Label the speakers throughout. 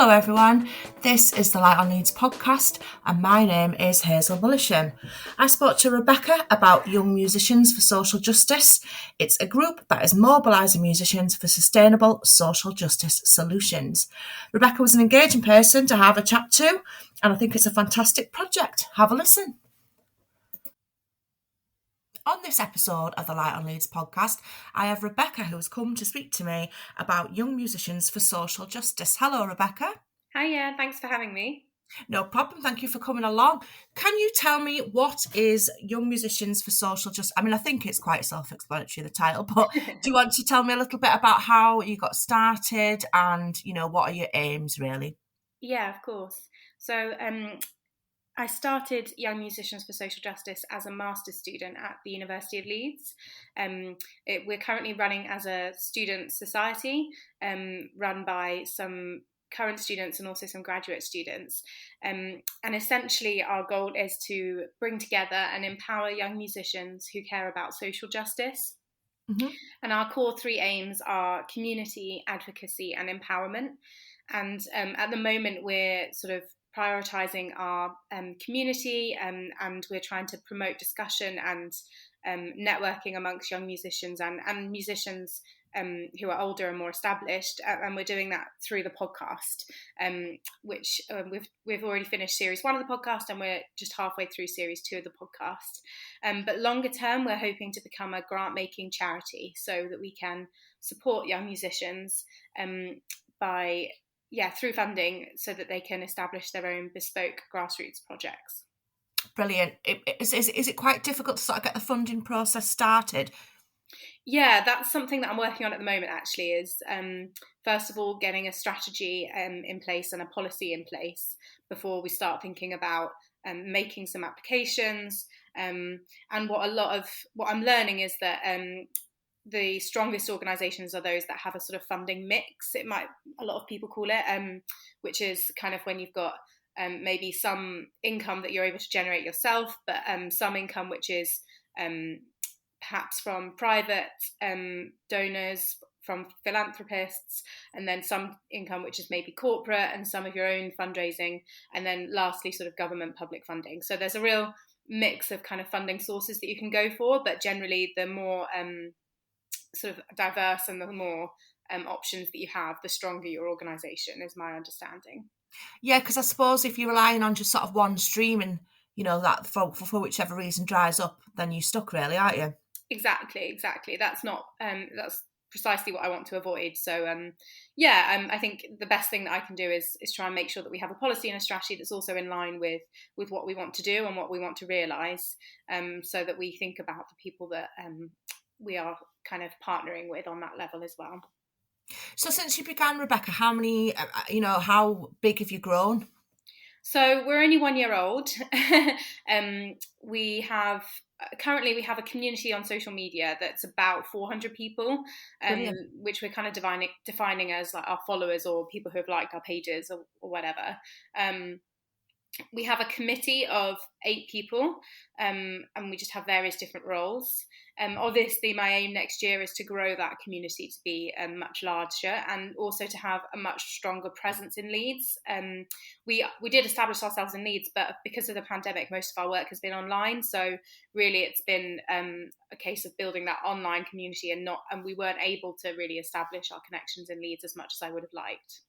Speaker 1: Hello everyone, this is the Light on Leeds podcast and my name is hazelmillichamp. I spoke to Rebecca about Young Musicians for Social Justice. It's a group that is mobilising musicians for sustainable social justice solutions. Rebecca was an engaging person to have a chat to and I think it's a fantastic project. Have a listen. On this episode of the Light on Leeds podcast, I have Rebecca who has come to speak to me about Young Musicians for Social Justice. Hello, Rebecca.
Speaker 2: Hiya, thanks for having me.
Speaker 1: No problem, thank you for coming along. Can you tell me what is Young Musicians for Social Justice? I mean, I think it's quite self-explanatory, the title, but do you want to tell me a little bit about how you got started and, what are your aims, really?
Speaker 2: Yeah, of course. So I started Young Musicians for Social Justice as a master's student at the University of Leeds. We're currently running as a student society run by some current students and also some graduate students. And essentially our goal is to bring together and empower young musicians who care about social justice. Mm-hmm. And our core three aims are community, advocacy and empowerment. And at the moment we're sort of prioritising our community and we're trying to promote discussion and networking amongst young musicians and musicians who are older and more established, and we're doing that through the podcast, which we've already finished series 1 of the podcast and we're just halfway through series 2 of the podcast. But longer term, we're hoping to become a grant-making charity so that we can support young musicians through funding so that they can establish their own bespoke grassroots projects.
Speaker 1: Brilliant. Is it quite difficult to sort of get the funding process started?
Speaker 2: Yeah, that's something that I'm working on at the moment, actually, is first of all getting a strategy in place and a policy in place before we start thinking about making some applications. And what I'm learning is that the strongest organisations are those that have a sort of funding mix, a lot of people call it, which is kind of when you've got maybe some income that you're able to generate yourself, but some income which is perhaps from private donors, from philanthropists, and then some income which is maybe corporate and some of your own fundraising, and then lastly sort of government public funding. So there's a real mix of kind of funding sources that you can go for, but generally the more sort of diverse and the more options that you have, the stronger your organisation, is my understanding.
Speaker 1: Yeah, because I suppose if you're relying on just sort of one stream and, that for whichever reason dries up, then you're stuck really, aren't you?
Speaker 2: Exactly. That's not, that's precisely what I want to avoid. So, I think the best thing that I can do is try and make sure that we have a policy and a strategy that's also in line with what we want to do and what we want to realise, so that we think about the people that we are kind of partnering with on that level as well.
Speaker 1: So since you began, Rebecca, how big have you grown?
Speaker 2: So we're only 1 year old. Currently we have a community on social media that's about 400 people, which we're kind of defining as like our followers or people who have liked our pages or whatever. We have a committee of 8 people, and we just have various different roles. Obviously, my aim next year is to grow that community to be much larger and also to have a much stronger presence in Leeds. We did establish ourselves in Leeds, but because of the pandemic, most of our work has been online. So really, it's been a case of building that online community, and we weren't able to really establish our connections in Leeds as much as I would have liked.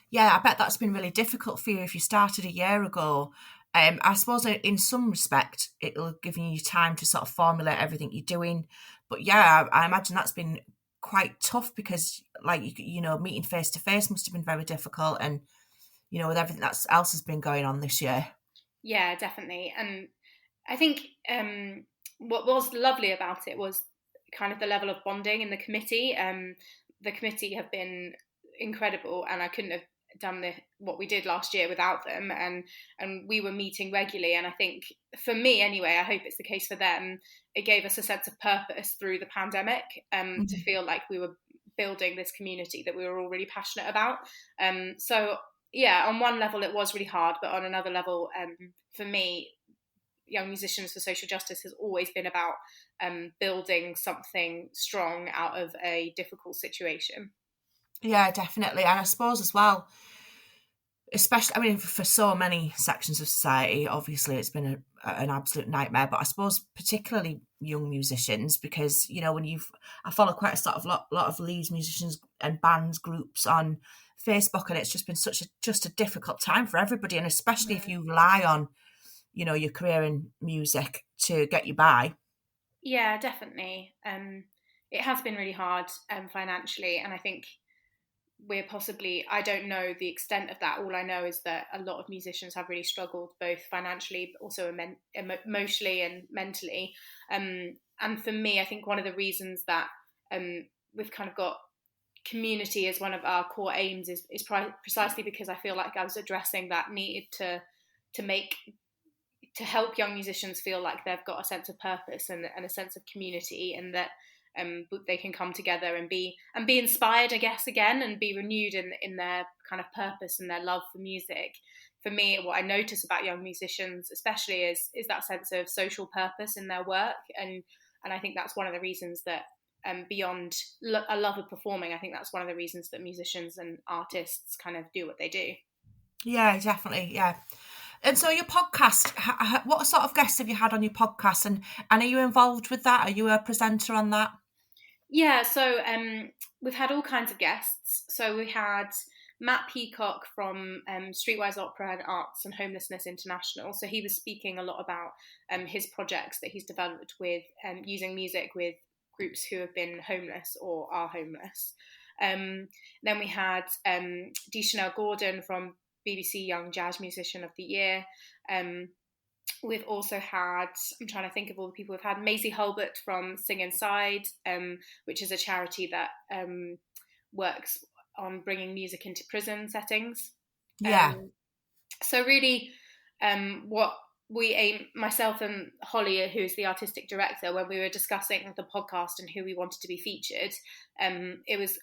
Speaker 1: Yeah, I bet that's been really difficult for you if you started a year ago. I suppose in some respect, it'll give you time to sort of formulate everything you're doing. But yeah, I imagine that's been quite tough because, like, meeting face to face must have been very difficult, and with everything else has been going on this year.
Speaker 2: Yeah, definitely. And I think what was lovely about it was kind of the level of bonding in the committee. The committee have been incredible, and I couldn't have done what we did last year without them, and we were meeting regularly, and I think for me anyway, I hope it's the case for them, it gave us a sense of purpose through the pandemic, to feel like we were building this community that we were all really passionate about. So yeah, on one level it was really hard, but on another level, for me, Young Musicians for Social Justice has always been about building something strong out of a difficult situation.
Speaker 1: Yeah, definitely. And I suppose as well, especially, I mean, for so many sections of society, obviously it's been an absolute nightmare, but I suppose particularly young musicians, because, you know, I follow quite a sort of lot of Leeds musicians and bands groups on Facebook, and it's just been just a difficult time for everybody, and especially if you rely on, you know, your career in music to get you by.
Speaker 2: Yeah, definitely. It has been really hard financially, and I think I don't know the extent of that. All I know is that a lot of musicians have really struggled both financially but also emotionally and mentally. And for me, I think one of the reasons that we've kind of got community as one of our core aims is precisely because I feel like I was addressing that need to make to help young musicians feel like they've got a sense of purpose and a sense of community, and that they can come together and be inspired, I guess, again, and be renewed in their kind of purpose and their love for music. For me, what I notice about young musicians, especially, is that sense of social purpose in their work, and I think that's one of the reasons that beyond a love of performing, I think that's one of the reasons that musicians and artists kind of do what they do.
Speaker 1: Yeah, definitely. Yeah. And so your podcast, what sort of guests have you had on your podcast, and are you involved with that? Are you a presenter on that?
Speaker 2: Yeah, so we've had all kinds of guests. So we had Matt Peacock from Streetwise Opera and Arts and Homelessness International. So he was speaking a lot about his projects that he's developed with using music with groups who have been homeless or are homeless. Then we had Dee Chanel Gordon from BBC Young Jazz Musician of the Year. We've also had, I'm trying to think of all the people we've had, Maisie Hulbert from Sing Inside, which is a charity that works on bringing music into prison settings.
Speaker 1: Yeah.
Speaker 2: So really, what we aim, myself and Holly, who's the artistic director, when we were discussing the podcast and who we wanted to be featured, it was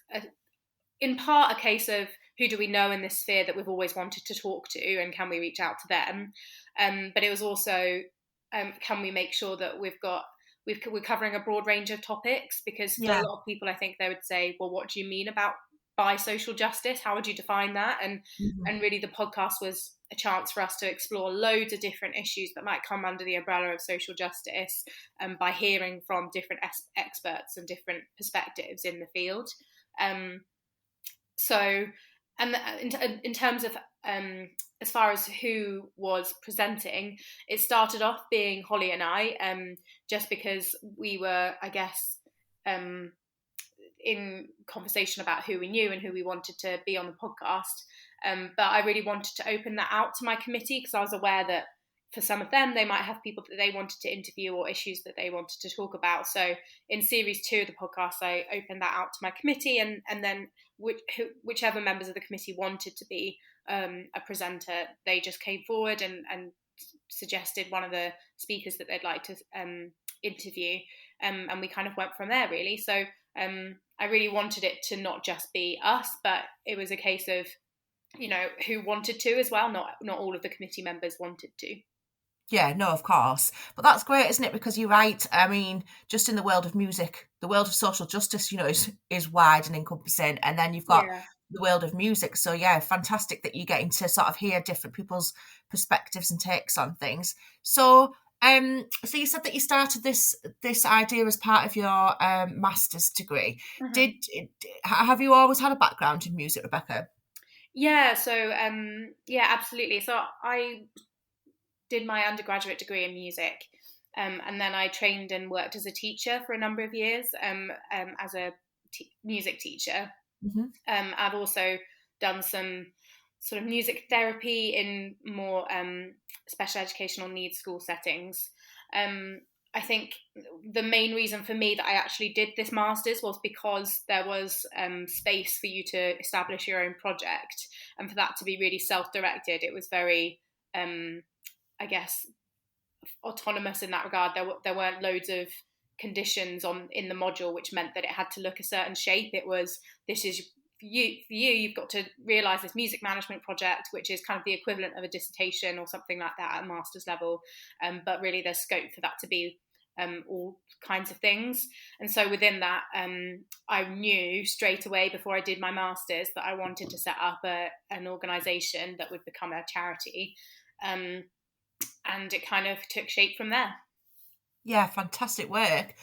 Speaker 2: in part a case of who do we know in this sphere that we've always wanted to talk to, and can we reach out to them? But it was also, can we make sure that we're covering a broad range of topics? Because for a lot of people, I think they would say, well, what do you mean by social justice? How would you define that? And really the podcast was a chance for us to explore loads of different issues that might come under the umbrella of social justice, by hearing from different experts and different perspectives in the field. So, and in terms of as far as who was presenting, it started off being Holly and I, just because we were, I guess, in conversation about who we knew and who we wanted to be on the podcast. But I really wanted to open that out to my committee, because I was aware that for some of them, they might have people that they wanted to interview or issues that they wanted to talk about. So in series 2 of the podcast, I opened that out to my committee, and then whichever members of the committee wanted to be a presenter, they just came forward and suggested one of the speakers that they'd like to interview, and we kind of went from there, really. So I really wanted it to not just be us, but it was a case of, you know, who wanted to as well. Not all of the committee members wanted to.
Speaker 1: Yeah, no, of course. But that's great, isn't it? Because you're right. I mean, just in the world of music, the world of social justice, you know, is wide and encompassing. And then you've got the world of music. So yeah, fantastic that you're getting to sort of hear different people's perspectives and takes on things. So so you said that you started this idea as part of your master's degree. Mm-hmm. Have you always had a background in music, Rebecca?
Speaker 2: Yeah, so yeah, absolutely. So I did my undergraduate degree in music, and then I trained and worked as a teacher for a number of years, as a music teacher. Mm-hmm. I've also done some sort of music therapy in more special educational needs school settings. I think the main reason for me that I actually did this master's was because there was space for you to establish your own project, and for that to be really self-directed. It was very I guess, autonomous in that regard. There weren't loads of conditions in the module which meant that it had to look a certain shape. It was, this is for you, you've got to realise this music management project, which is kind of the equivalent of a dissertation or something like that at a master's level. But really there's scope for that to be all kinds of things. And so within that, I knew straight away before I did my master's that I wanted to set up an organisation that would become a charity, and it kind of took shape from there.
Speaker 1: Yeah, fantastic work.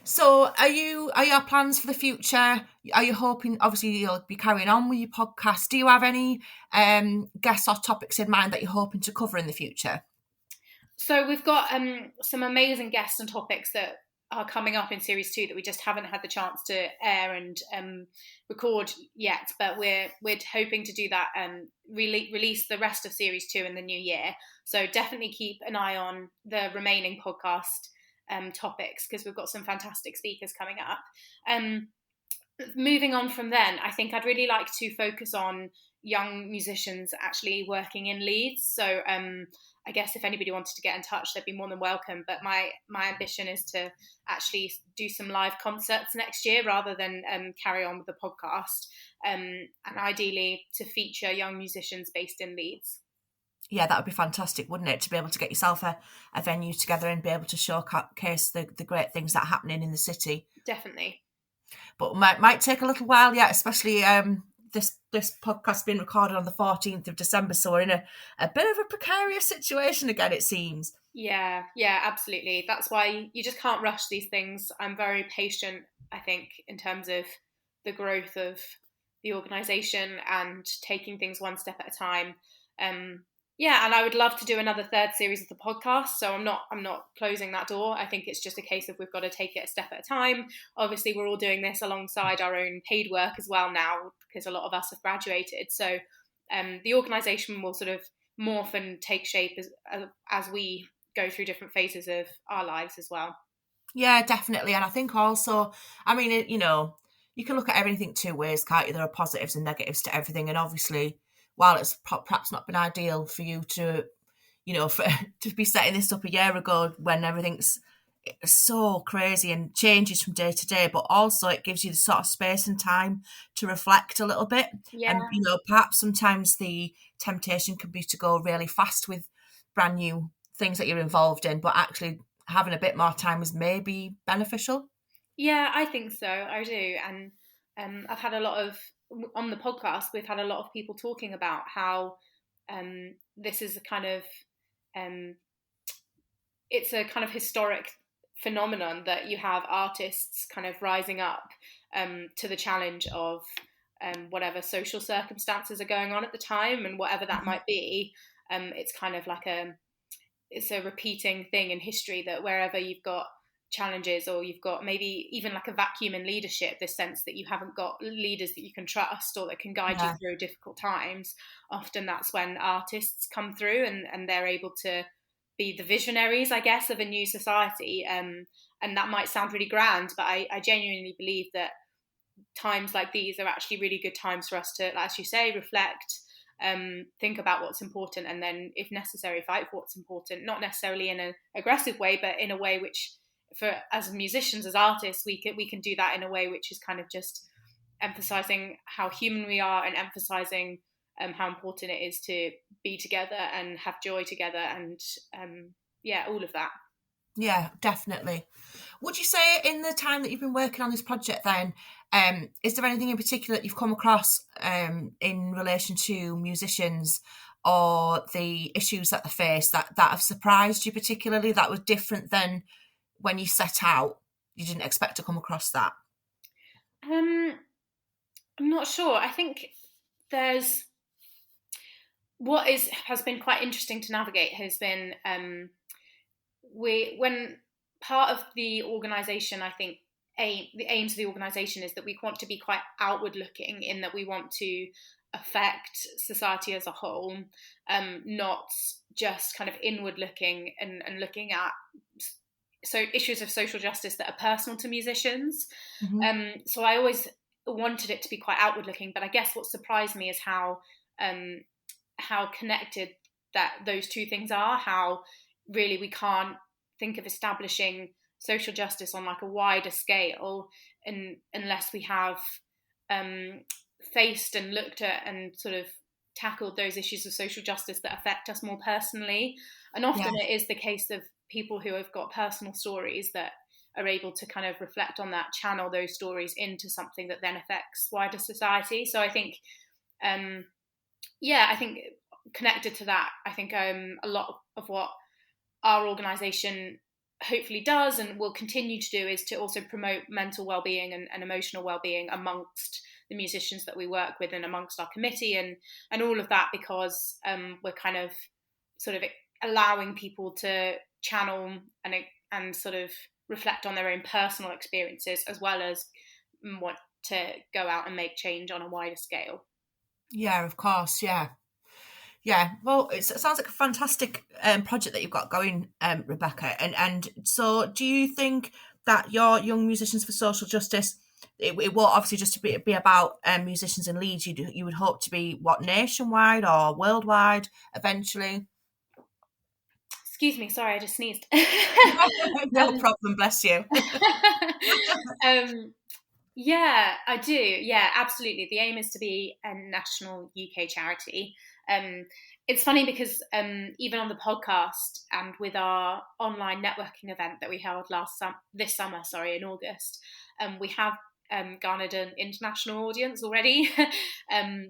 Speaker 1: So are your plans for the future? Are you hoping, obviously you'll be carrying on with your podcast, do you have any guests or topics in mind that you're hoping to cover in the future?
Speaker 2: So we've got some amazing guests and topics that are coming up in series 2 that we just haven't had the chance to air and record yet, but we're hoping to do that and release the rest of series 2 in the new year. So definitely keep an eye on the remaining podcast topics, because we've got some fantastic speakers coming up. Moving on from then, I think I'd really like to focus on young musicians actually working in Leeds. So I guess if anybody wanted to get in touch, they'd be more than welcome. But my ambition is to actually do some live concerts next year rather than carry on with the podcast, and ideally to feature young musicians based in Leeds.
Speaker 1: Yeah, that would be fantastic, wouldn't it? To be able to get yourself a venue together and be able to showcase the great things that are happening in the city.
Speaker 2: Definitely.
Speaker 1: But might take a little while, yeah, especially this podcast being recorded on the 14th of December, so we're in a bit of a precarious situation again, it seems.
Speaker 2: Yeah, absolutely. That's why you just can't rush these things. I'm very patient, I think, in terms of the growth of the organisation and taking things one step at a time. And I would love to do another third series of the podcast. So I'm not closing that door. I think it's just a case of we've got to take it a step at a time. Obviously, we're all doing this alongside our own paid work as well now, because a lot of us have graduated. So the organisation will sort of morph and take shape as we go through different phases of our lives as well.
Speaker 1: Yeah, definitely. And I think also, I mean, you can look at everything two ways, can't you? There are positives and negatives to everything. And obviously, while it's perhaps not been ideal for you to, to be setting this up a year ago when everything's so crazy and changes from day to day, but also it gives you the sort of space and time to reflect a little bit.
Speaker 2: Yeah.
Speaker 1: And, perhaps sometimes the temptation can be to go really fast with brand new things that you're involved in, but actually having a bit more time is maybe beneficial.
Speaker 2: Yeah, I think so. I do. And I've had on the podcast, we've had a lot of people talking about how this is a kind of, it's a kind of historic phenomenon that you have artists kind of rising up to the challenge of whatever social circumstances are going on at the time, and whatever that might be. It's kind of like it's a repeating thing in history, that wherever you've got challenges, or you've got maybe even like a vacuum in leadership, this sense that you haven't got leaders that you can trust or that can guide you through difficult times, often that's when artists come through and they're able to be the visionaries, I guess, of a new society. And that might sound really grand, but I genuinely believe that times like these are actually really good times for us to, as you say, reflect, think about what's important, and then, if necessary, fight for what's important. Not necessarily in an aggressive way, but in a way which, for as musicians, as artists, we can do that in a way which is kind of just emphasizing how human we are, and emphasizing how important it is to be together and have joy together, and all of that.
Speaker 1: Yeah, definitely. Would you say, in the time that you've been working on this project then, is there anything in particular that you've come across in relation to musicians or the issues that they face that have surprised you particularly, that was different than when you set out? You didn't expect to come across that?
Speaker 2: I'm not sure. I think there's has been quite interesting to navigate has been when part of the organisation, I think the aims of the organisation is that we want to be quite outward looking, in that we want to affect society as a whole, not just kind of inward looking and looking at issues of social justice that are personal to musicians.
Speaker 1: Mm-hmm.
Speaker 2: So I always wanted it to be quite outward looking, but I guess what surprised me is how connected that those two things are, how really we can't think of establishing social justice on like a wider scale unless we have faced and looked at and sort of tackled those issues of social justice that affect us more personally. And often it is the case of people who have got personal stories that are able to kind of reflect on that, channel those stories into something that then affects wider society. So I think, I think connected to that, I think a lot of what our organisation hopefully does and will continue to do is to also promote mental well-being and emotional well-being amongst the musicians that we work with and amongst our committee and all of that, because we're kind of sort of allowing people to channel and sort of reflect on their own personal experiences, as well as want to go out and make change on a wider scale.
Speaker 1: Yeah, of course. Yeah. Well, it sounds like a fantastic project that you've got going, Rebecca. And so, do you think that your Young Musicians for Social Justice, it won't obviously just be about musicians in Leeds? You would hope to be nationwide or worldwide eventually?
Speaker 2: Excuse me, sorry, I just sneezed.
Speaker 1: No problem, bless you.
Speaker 2: Yeah, I do. Yeah, absolutely. The aim is to be a national UK charity. It's funny because even on the podcast and with our online networking event that we held this summer, in August, we have garnered an international audience already,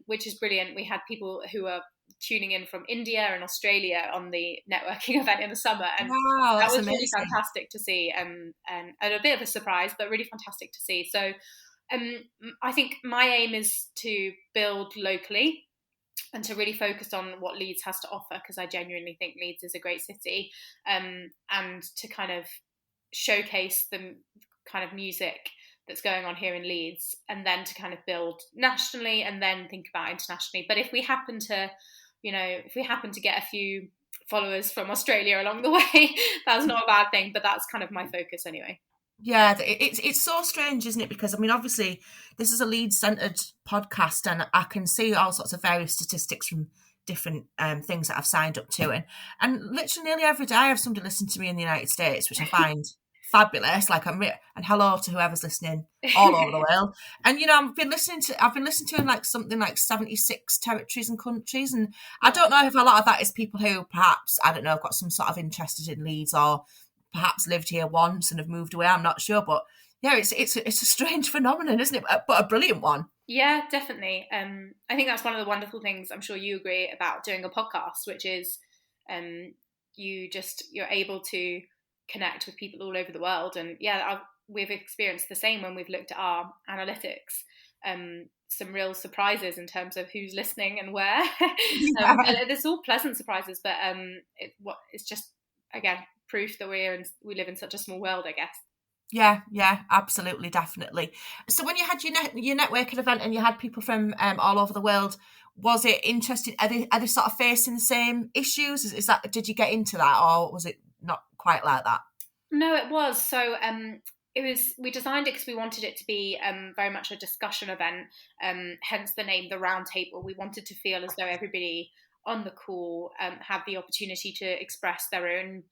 Speaker 2: which is brilliant. We had people who are tuning in from India and Australia on the networking event in the summer, and
Speaker 1: wow,
Speaker 2: that was
Speaker 1: amazing.
Speaker 2: really fantastic to see, and a bit of a surprise, but really fantastic to see. So I think my aim is to build locally and to really focus on what Leeds has to offer, because I genuinely think Leeds is a great city, and to kind of showcase the kind of music that's going on here in Leeds, and then to kind of build nationally and then think about internationally. But if we happen to get a few followers from Australia along the way, that's not a bad thing, but that's kind of my focus anyway.
Speaker 1: Yeah, it's so strange, isn't it? Because I mean, obviously, this is a Leeds-centered podcast, and I can see all sorts of various statistics from different things that I've signed up to, and literally nearly every day I have somebody listen to me in the United States, which I find fabulous. Like and hello to whoever's listening all over the world. And I've been listening to in like something like 76 territories and countries, and I don't know if a lot of that is people who perhaps, I don't know, have got some sort of interested in Leeds or perhaps lived here once and have moved away. I'm not sure, but yeah, it's a strange phenomenon, isn't it? But a brilliant one.
Speaker 2: Yeah, definitely. I think that's one of the wonderful things, I'm sure you agree, about doing a podcast, which is you're able to connect with people all over the world. And yeah, we've experienced the same when we've looked at our analytics. Some real surprises in terms of who's listening and where. There's all pleasant surprises, but it's just, again, proof that we live in such a small world, I guess.
Speaker 1: Yeah, absolutely, definitely. So when you had your networking event and you had people from all over the world, was it interesting? Are they sort of facing the same issues? Is that, did you get into that, or was it not quite like that?
Speaker 2: No, it was. So we designed it because we wanted it to be very much a discussion event, hence the name, the round table. We wanted to feel as though everybody on the call had the opportunity to express their own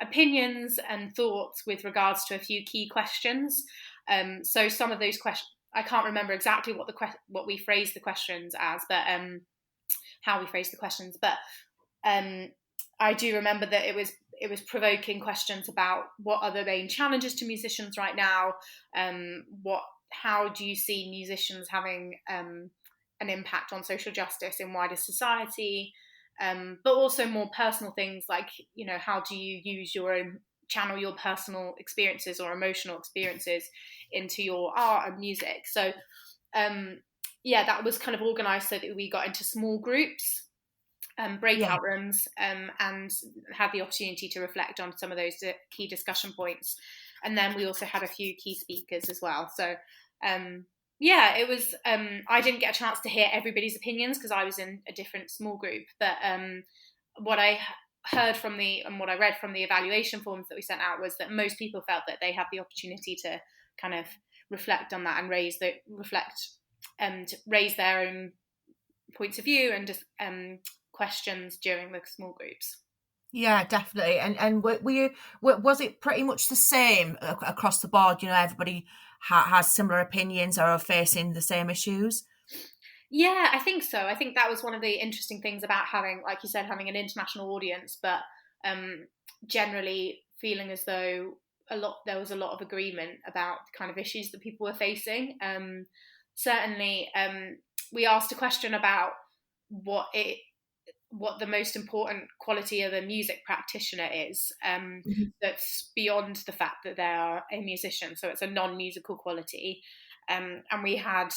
Speaker 2: opinions and thoughts with regards to a few key questions. So some of those questions, I can't remember exactly what we phrased the questions as, but how we phrased the questions. But I do remember that it was provoking questions about what are the main challenges to musicians right now. How do you see musicians having an impact on social justice in wider society? But also more personal things like, how do you channel your personal experiences or emotional experiences into your art and music? So, that was kind of organised so that we got into small groups, breakout rooms, and had the opportunity to reflect on some of those key discussion points. And then we also had a few key speakers as well. So, it was, I didn't get a chance to hear everybody's opinions because I was in a different small group, but what I heard and what I read from the evaluation forms that we sent out was that most people felt that they had the opportunity to kind of reflect on that and raise their own points of view and just questions during the small groups.
Speaker 1: Yeah, definitely. And was it pretty much the same across the board? Everybody has similar opinions or are facing the same issues?
Speaker 2: Yeah, I think so. I think that was one of the interesting things about having, like you said, having an international audience, but generally feeling as though there was a lot of agreement about the kind of issues that people were facing. Certainly, we asked a question about what the most important quality of a music practitioner is, that's beyond the fact that they are a musician, so it's a non-musical quality. And we had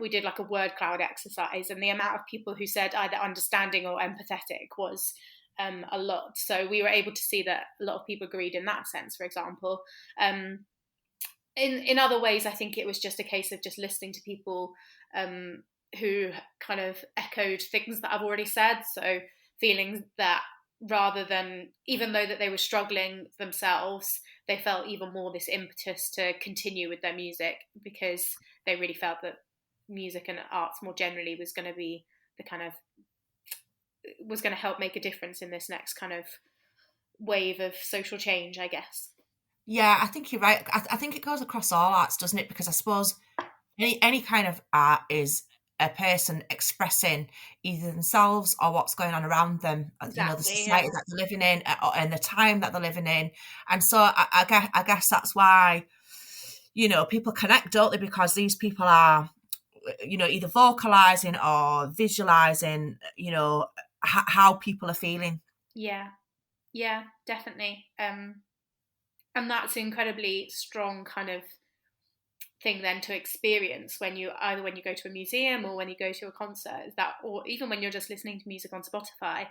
Speaker 2: we did like a word cloud exercise, and the amount of people who said either understanding or empathetic was a lot. So we were able to see that a lot of people agreed in that sense, for example. In other ways, I think it was just a case of just listening to people who kind of echoed things that I've already said. So feeling that rather than, even though that they were struggling themselves, they felt even more this impetus to continue with their music, because they really felt that music and arts more generally was going to help make a difference in this next kind of wave of social change, I guess.
Speaker 1: Yeah, I think you're right. I think it goes across all arts, doesn't it? Because I suppose any kind of art is a person expressing either themselves or what's going on around them,
Speaker 2: Exactly,
Speaker 1: the society that they're living in, and the time that they're living in. And so I guess that's why, people connect, don't they? Because these people are, either vocalizing or visualizing, how people are feeling.
Speaker 2: Yeah, definitely. And that's an incredibly strong kind of thing then to experience when you go to a museum or when you go to a concert, or even when you're just listening to music on Spotify.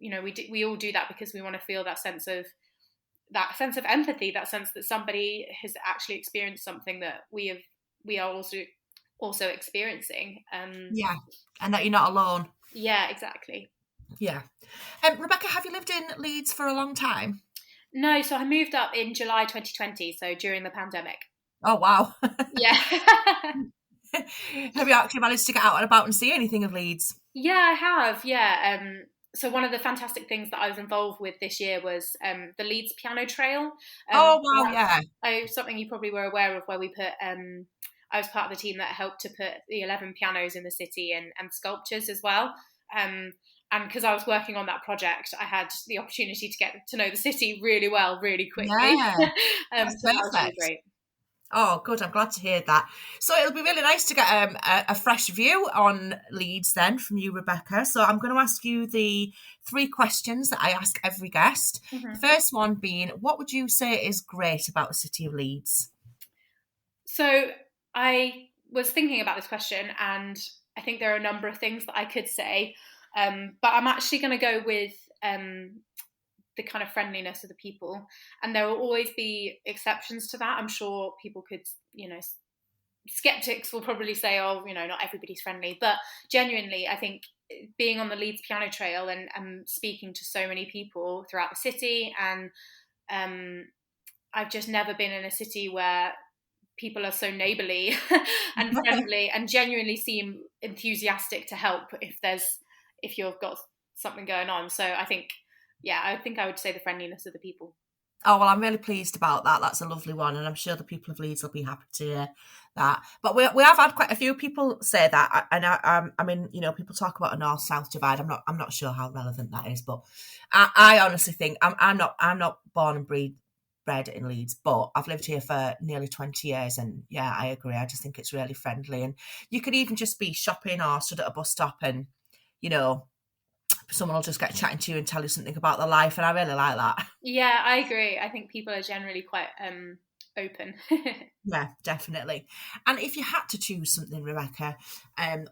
Speaker 2: We all do that because we want to feel that sense of empathy, that sense that somebody has actually experienced something that we are also experiencing.
Speaker 1: Yeah, and that you're not alone.
Speaker 2: Yeah, exactly.
Speaker 1: Yeah. Rebecca, have you lived in Leeds for a long time?
Speaker 2: No, so I moved up in July 2020, so during the pandemic.
Speaker 1: Oh, wow.
Speaker 2: Yeah.
Speaker 1: Have you actually managed to get out and about and see anything of Leeds?
Speaker 2: Yeah, I have. Yeah. So one of the fantastic things that I was involved with this year was the Leeds Piano Trail.
Speaker 1: Oh, wow, yeah.
Speaker 2: Something you probably were aware of, where we put. I was part of the team that helped to put the 11 pianos in the city and sculptures as well. And because I was working on that project, I had the opportunity to get to know the city really well, really quickly.
Speaker 1: Yeah, that's
Speaker 2: so that was really
Speaker 1: perfect.
Speaker 2: great.
Speaker 1: Oh, good. I'm glad to hear that. So it'll be really nice to get a fresh view on Leeds then from you, Rebecca. So I'm going to ask you the 3 questions that I ask every guest.
Speaker 2: Mm-hmm.
Speaker 1: The first one being, what would you say is great about the city of Leeds?
Speaker 2: So I was thinking about this question, and I think there are a number of things that I could say, but I'm actually going to go with the kind of friendliness of the people. And there will always be exceptions to that. I'm sure people could, skeptics will probably say, oh, not everybody's friendly. But genuinely, I think being on the Leeds Piano Trail and speaking to so many people throughout the city, and I've just never been in a city where people are so neighbourly and friendly and genuinely seem enthusiastic to help if you've got something going on. So I think I would say the friendliness of the people.
Speaker 1: Oh, well, I'm really pleased about that. That's a lovely one, and I'm sure the people of Leeds will be happy to hear that. But we have had quite a few people say that, and I mean, people talk about a north-south divide. I'm not sure how relevant that is, but I honestly think I'm not born and bred in Leeds, but I've lived here for nearly 20 years, and yeah, I agree. I just think it's really friendly, and you could even just be shopping or stood at a bus stop, and someone will just get chatting to you and tell you something about their life, and I really like that.
Speaker 2: Yeah, I agree. I think people are generally quite open.
Speaker 1: Yeah, definitely. And if you had to choose something, Rebecca,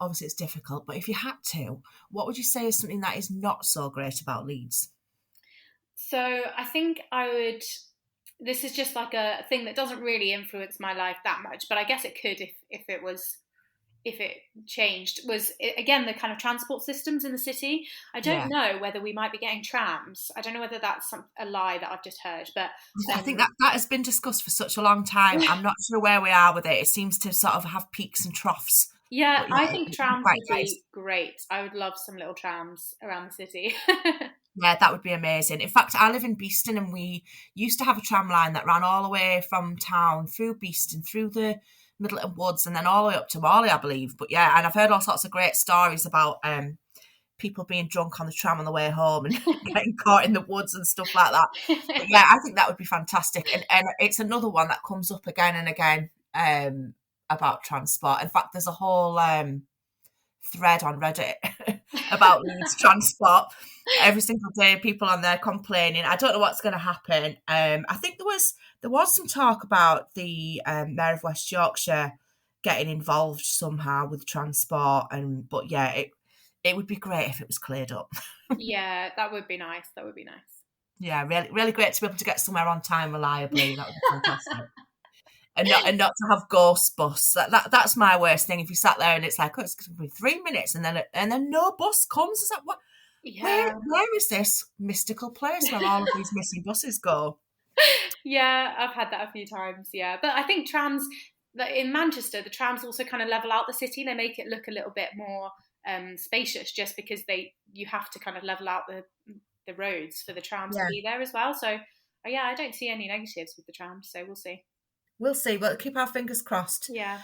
Speaker 1: obviously it's difficult, but if you had to, what would you say is something that is not so great about Leeds?
Speaker 2: So I think this is just like a thing that doesn't really influence my life that much, but I guess it could if it changed, was again the kind of transport systems in the city. I don't know whether we might be getting trams. I don't know whether that's a lie that I've just heard, but
Speaker 1: I think that has been discussed for such a long time. I'm not sure where we are with it. It seems to sort of have peaks and troughs.
Speaker 2: Yeah, I think trams would be great. I would love some little trams around the city.
Speaker 1: Yeah, that would be amazing. In fact, I live in Beeston, and we used to have a tram line that ran all the way from town through Beeston, through the Middleton Woods, and then all the way up to Morley, I believe. But yeah, and I've heard all sorts of great stories about people being drunk on the tram on the way home and getting caught in the woods and stuff like that. But yeah, I think that would be fantastic. And it's another one that comes up again and again about transport. In fact, there's a whole thread on Reddit about Leeds transport. Every single day, people on there complaining. I don't know what's going to happen. I think there was some talk about the Mayor of West Yorkshire getting involved somehow with transport, but yeah, it would be great if it was cleared up.
Speaker 2: Yeah, that would be nice. That would be nice.
Speaker 1: Yeah, really, really great to be able to get somewhere on time reliably. That would be fantastic. And not to have ghost bus. That's my worst thing. If you sat there and it's like, oh, it's going to be 3 minutes, and then no bus comes. Is that what?
Speaker 2: Yeah.
Speaker 1: Where is this mystical place where all of these missing buses go?
Speaker 2: Yeah, I've had that a few times. Yeah, but I think trams in Manchester, the trams also kind of level out the city. They make it look a little bit more spacious, just because you have to kind of level out the roads for the trams to be there as well. So yeah, I don't see any negatives with the trams. So we'll see.
Speaker 1: We'll see. We'll keep our fingers crossed.
Speaker 2: Yeah.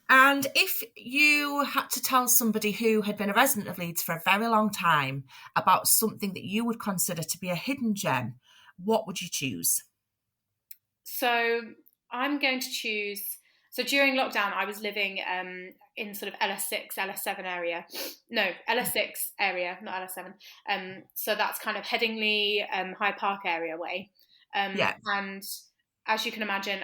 Speaker 1: And if you had to tell somebody who had been a resident of Leeds for a very long time about something that you would consider to be a hidden gem, what would you choose?
Speaker 2: So I'm going to choose... So during lockdown, I was living in sort of LS6, LS7 area. No, LS6 area, not LS7. So that's kind of Headingley, Hyde Park area way. And as you can imagine,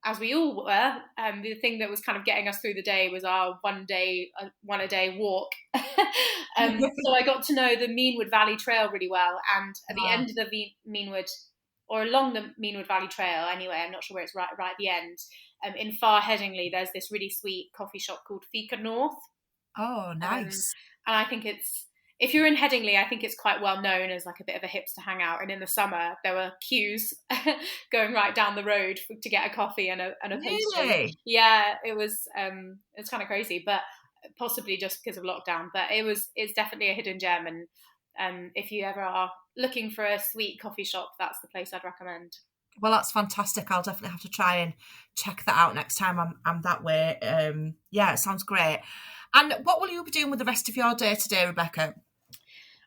Speaker 2: as we all were, the thing that was kind of getting us through the day was our one a day walk. So I got to know the Meanwood Valley Trail really well, and at the end of the Meanwood, or along the Meanwood Valley Trail anyway, I'm not sure where it's right at the end, in Far Headingley, there's this really sweet coffee shop called Fika North.
Speaker 1: Oh, nice.
Speaker 2: And I think if you're in Headingley, I think it's quite well known as like a bit of a hipster hangout. And in the summer, there were queues going right down the road to get a coffee and a pastry.
Speaker 1: Really?
Speaker 2: Yeah, it's kind of crazy, but possibly just because of lockdown. But it's definitely a hidden gem. And if you ever are looking for a sweet coffee shop, that's the place I'd recommend.
Speaker 1: Well, that's fantastic. I'll definitely have to try and check that out next time I'm that way. Yeah, it sounds great. And what will you be doing with the rest of your day today, Rebecca?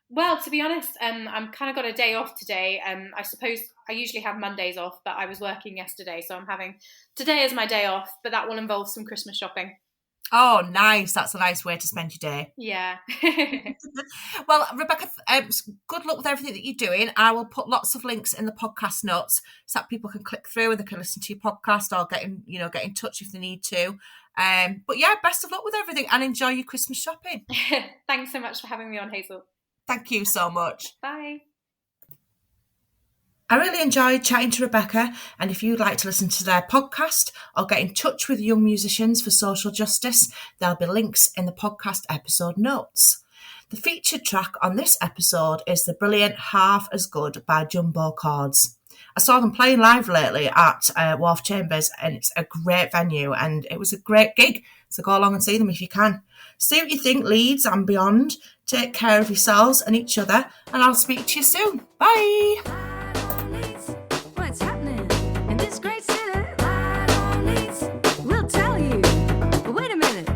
Speaker 2: Well, to be honest, I'm kind of got a day off today. I suppose I usually have Mondays off, but I was working yesterday, so I'm having today as my day off, but that will involve some Christmas shopping.
Speaker 1: Oh, nice. That's a nice way to spend your day.
Speaker 2: Yeah.
Speaker 1: Well, Rebecca, good luck with everything that you're doing. I will put lots of links in the podcast notes so that people can click through and they can listen to your podcast or get in touch if they need to. But yeah, best of luck with everything and enjoy your Christmas shopping.
Speaker 2: Thanks so much for having me on, Hazel.
Speaker 1: Thank you so much.
Speaker 2: Bye.
Speaker 1: I really enjoyed chatting to Rebecca, and if you'd like to listen to their podcast or get in touch with Young Musicians for Social Justice, there'll be links in the podcast episode notes. The featured track on this episode is the brilliant Half As Good by Jumbo Chords. I saw them playing live lately at Wharf Chambers, and it's a great venue and it was a great gig, so go along and see them if you can. See what you think, Leeds and beyond. Take care of yourselves and each other, and I'll speak to you soon. Bye!
Speaker 3: What's happening in this great city? We'll tell you. Wait a minute.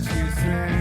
Speaker 4: as you think.